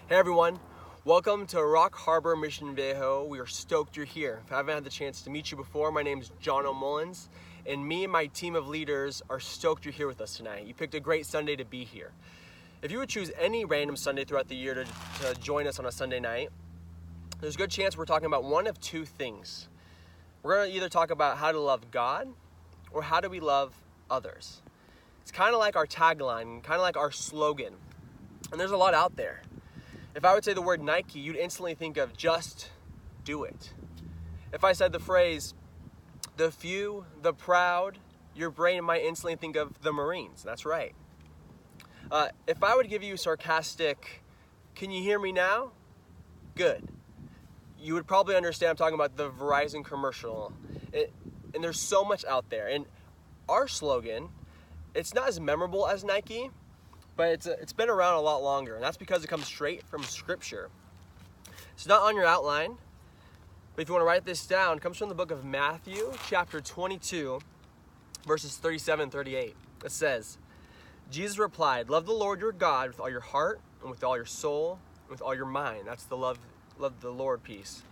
Hey everyone, welcome to Rock Harbor Mission Viejo. We are stoked you're here. If I haven't had the chance to meet you before, my name is John O'Mullins, and me and my team of leaders are stoked you're here with us tonight. You picked a great Sunday to be here. If you would choose any random Sunday throughout the year to join us on a Sunday night, there's a good chance we're talking about one of two things. We're going to either talk about how to love God or how do we love others. It's kind of like our tagline, kind of like our slogan, and there's a lot out there. If I would say the word Nike, you'd instantly think of just do it. If I said the phrase, the few, the proud, your brain might instantly think of the Marines. That's right. If I would give you sarcastic, can you hear me now? Good. You would probably understand I'm talking about the Verizon commercial. And there's so much out there. And our slogan, it's not as memorable as Nike, but it's been around a lot longer, and that's because it comes straight from Scripture. It's not on your outline, but if you want to write this down, it comes from the book of Matthew, chapter 22, verses 37 and 38. It says, Jesus replied, "Love the Lord your God with all your heart, and with all your soul, and with all your mind." That's the love the Lord piece.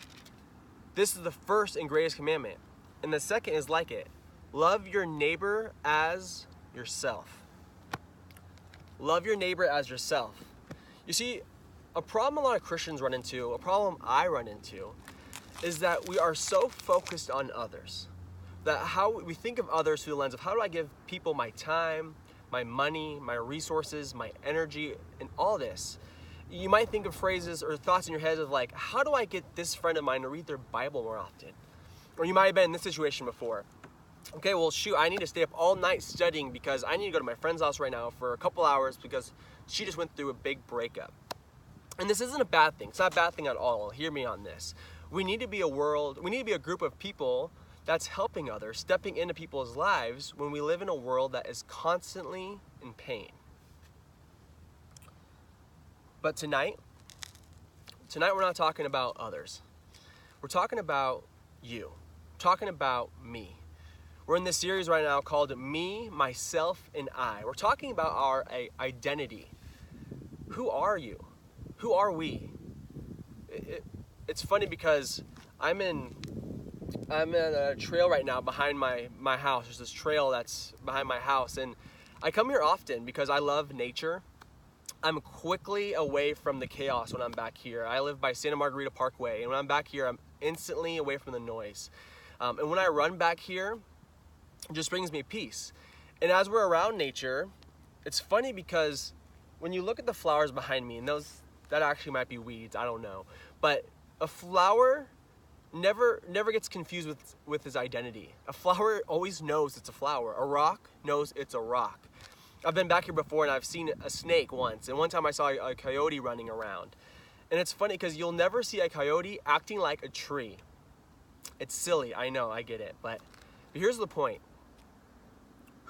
This is the first and greatest commandment, and the second is like it. Love your neighbor as yourself. Love your neighbor as yourself. You see, a problem a lot of Christians run into, a problem I run into, is that we are so focused on others. That how we think of others through the lens of how do I give people my time, my money, my resources, my energy, and all this. You might think of phrases or thoughts in your head of like, how do I get this friend of mine to read their Bible more often? Or you might have been in this situation before. Okay, well shoot, I need to stay up all night studying because I need to go to my friend's house right now for a couple hours because she just went through a big breakup. And this isn't a bad thing. It's not a bad thing at all. Hear me on this. We need to be a group of people that's helping others, stepping into people's lives when we live in a world that is constantly in pain. But tonight we're not talking about others. We're talking about you. We're talking about me. We're in this series right now called Me, Myself, and I. We're talking about our identity. Who are you? Who are we? It's funny because I'm in a trail right now behind my house. There's this trail that's behind my house, and I come here often because I love nature. I'm quickly away from the chaos when I'm back here. I live by Santa Margarita Parkway, and when I'm back here, I'm instantly away from the noise. And when I run back here, it just brings me peace. And as we're around nature, it's funny because when you look at the flowers behind me, and that actually might be weeds, I don't know. But a flower never gets confused with its identity. A flower always knows it's a flower. A rock knows it's a rock. I've been back here before and I've seen a snake once. And one time I saw a coyote running around. And it's funny because you'll never see a coyote acting like a tree. It's silly, I know, I get it. But here's the point.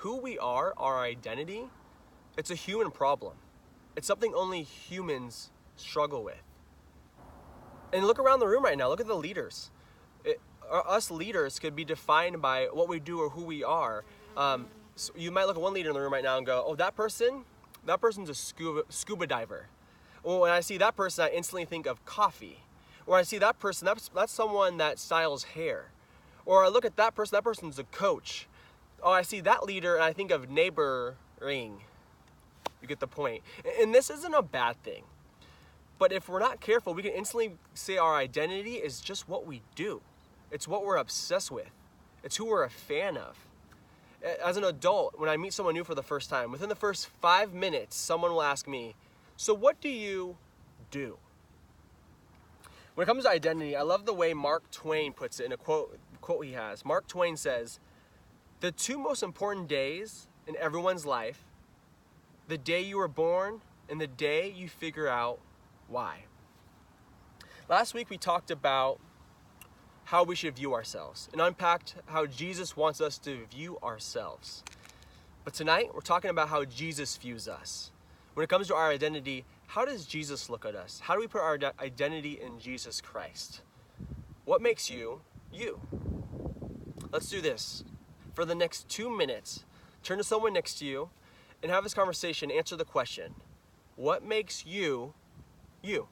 Who we are, our identity, it's a human problem. It's something only humans struggle with. And look around the room right now. Look at the leaders. Us leaders could be defined by what we do or who we are. So you might look at one leader in the room right now and go, oh, that person's a scuba diver. Well, when I see that person, I instantly think of coffee. Or I see that person, that's someone that styles hair. Or I look at that person's a coach. Oh, I see that leader and I think of neighboring. You get the point. And this isn't a bad thing. But if we're not careful, we can instantly say our identity is just what we do. It's what we're obsessed with. It's who we're a fan of. As an adult, when I meet someone new for the first time, within the first 5 minutes, someone will ask me, so what do you do? When it comes to identity, I love the way Mark Twain puts it in a quote he has. Mark Twain says, the two most important days in everyone's life, the day you were born and the day you figure out why. Last week we talked about how we should view ourselves and unpacked how Jesus wants us to view ourselves. But tonight we're talking about how Jesus views us. When it comes to our identity, how does Jesus look at us? How do we put our identity in Jesus Christ? What makes you, you? Let's do this. For the next 2 minutes, turn to someone next to you and have this conversation. Answer the question, what makes you, You.